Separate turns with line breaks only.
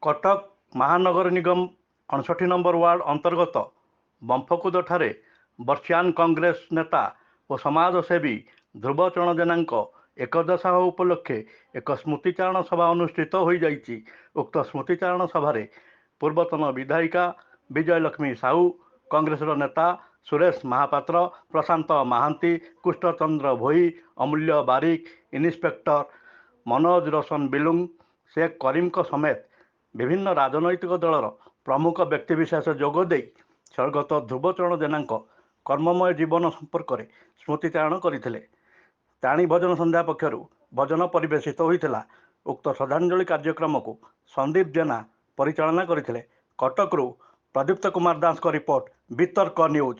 कटक महानगर निगम 68 number ward अंतर्गत बंफकुदठारे वर्षियान कांग्रेस नेता और समाजसेवी ध्रुवचरण जेना एकदशाह उपलक्षे एक स्मृतिचारण सभा अनुष्ठित हो जाइछि। उक्त स्मृतिचारण सभारे पूर्वतन विधायिका विजयलक्ष्मी साहू, कांग्रेस नेता सुरेश महापात्र, प्रशांत महांती, कृष्णचंद्र भोई, अमूल्य बारिक, इन्स्पेक्टर मनोज रोशन बिलुंग, शेख करीम समेत विभिन्न राजनैतिक दलर प्रमुख व्यक्तिविशेष जोगदे स्वर्गत ध्रुवचरण जेना कर्ममय जीवन संपर्क में स्मृतिचारण करते। ताणी भजन संध्या पक्षर भजन परिवेशित होता। उक्त श्रद्धांजलि कार्यक्रम को संदीप जेना परिचालना करते। कटकरू प्रदीप्त कुमार दास रिपोर्ट, वितर्क न्यूज।